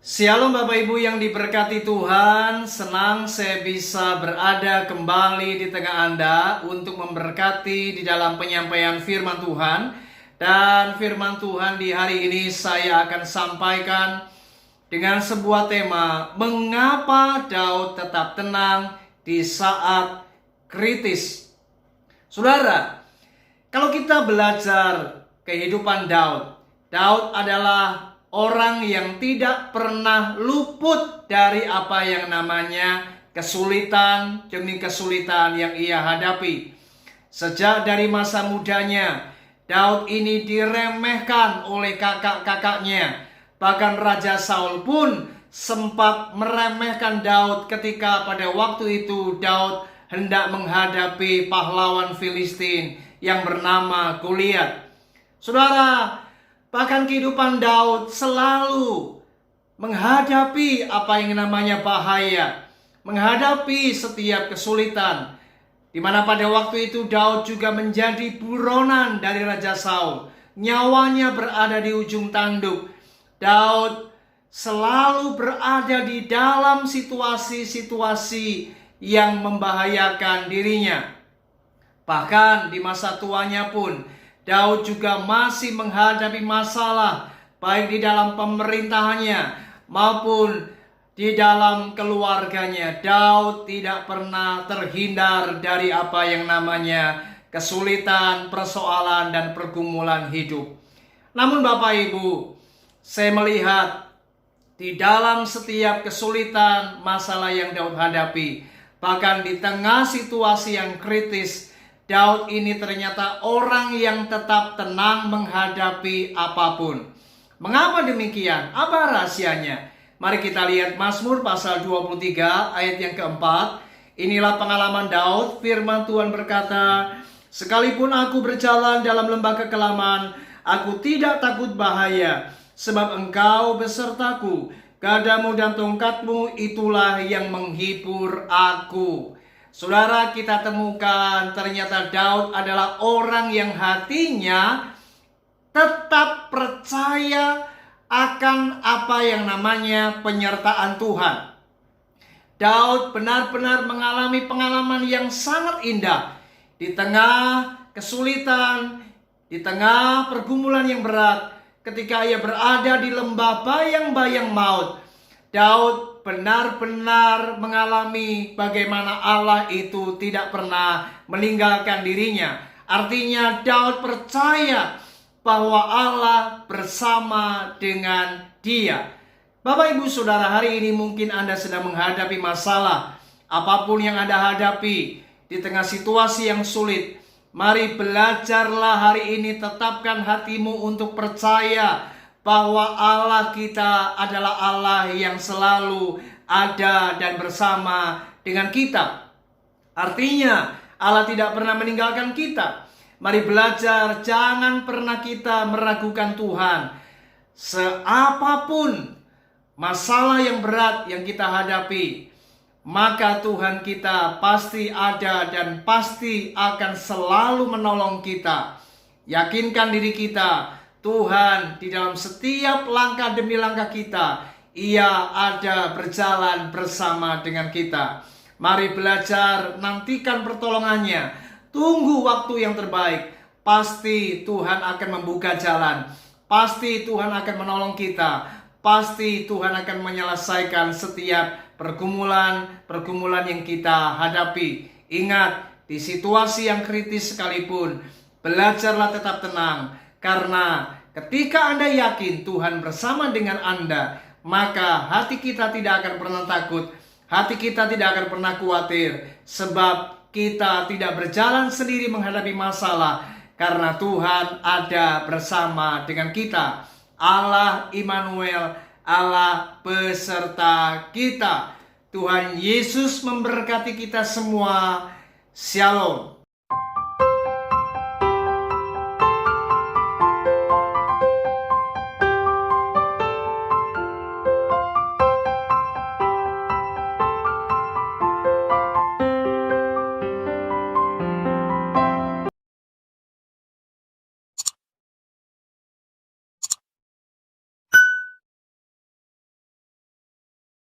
Shalom Bapak Ibu yang diberkati Tuhan, senang saya bisa berada kembali di tengah Anda untuk memberkati di dalam penyampaian firman Tuhan. Dan firman Tuhan di hari ini saya akan sampaikan dengan sebuah tema, mengapa Daud tetap tenang di saat kritis. Saudara, kalau kita belajar kehidupan Daud adalah orang yang tidak pernah luput dari apa yang namanya kesulitan demi kesulitan yang ia hadapi. Sejak dari masa mudanya, Daud ini diremehkan oleh kakak-kakaknya. Bahkan Raja Saul pun sempat meremehkan Daud ketika pada waktu itu Daud hendak menghadapi pahlawan Filistin yang bernama Goliat. Saudara, bahkan kehidupan Daud selalu menghadapi apa yang namanya bahaya, menghadapi setiap kesulitan, di mana pada waktu itu Daud juga menjadi buronan dari Raja Saul. Nyawanya berada di ujung tanduk. Daud selalu berada di dalam situasi-situasi yang membahayakan dirinya. Bahkan di masa tuanya pun Daud juga masih menghadapi masalah, baik di dalam pemerintahannya maupun di dalam keluarganya. Daud tidak pernah terhindar dari apa yang namanya kesulitan, persoalan, dan pergumulan hidup. Namun Bapak Ibu, saya melihat di dalam setiap kesulitan, masalah yang Daud hadapi, bahkan di tengah situasi yang kritis, Daud ini ternyata orang yang tetap tenang menghadapi apapun. Mengapa demikian? Apa rahasianya? Mari kita lihat Mazmur pasal 23 ayat yang keempat. Inilah pengalaman Daud. Firman Tuhan berkata, "Sekalipun aku berjalan dalam lembah kekelaman, aku tidak takut bahaya, sebab Engkau besertaku. Gadamu dan tongkatmu itulah yang menghibur aku." Saudara, kita temukan ternyata Daud adalah orang yang hatinya tetap percaya akan apa yang namanya penyertaan Tuhan. Daud benar-benar mengalami pengalaman yang sangat indah. Di tengah kesulitan, di tengah pergumulan yang berat, ketika ia berada di lembah bayang-bayang maut, Daud benar-benar mengalami bagaimana Allah itu tidak pernah meninggalkan dirinya. Artinya Daud percaya bahwa Allah bersama dengan dia. Bapak Ibu Saudara, hari ini mungkin Anda sedang menghadapi masalah. Apapun yang Anda hadapi di tengah situasi yang sulit, mari belajarlah hari ini, tetapkan hatimu untuk percaya bahwa Allah kita adalah Allah yang selalu ada dan bersama dengan kita. Artinya Allah tidak pernah meninggalkan kita. Mari belajar, jangan pernah kita meragukan Tuhan. Seapapun masalah yang berat yang kita hadapi, maka Tuhan kita pasti ada dan pasti akan selalu menolong kita. Yakinkan diri kita, Tuhan di dalam setiap langkah demi langkah kita, Ia ada berjalan bersama dengan kita. Mari belajar, nantikan pertolongannya, tunggu waktu yang terbaik. Pasti Tuhan akan membuka jalan, pasti Tuhan akan menolong kita, pasti Tuhan akan menyelesaikan setiap pergumulan yang kita hadapi. Ingat, di situasi yang kritis sekalipun, belajarlah tetap tenang. Karena ketika Anda yakin Tuhan bersama dengan Anda, maka hati kita tidak akan pernah takut, hati kita tidak akan pernah khawatir, sebab kita tidak berjalan sendiri menghadapi masalah, karena Tuhan ada bersama dengan kita. Allah Immanuel, Allah beserta kita. Tuhan Yesus memberkati kita semua. Shalom.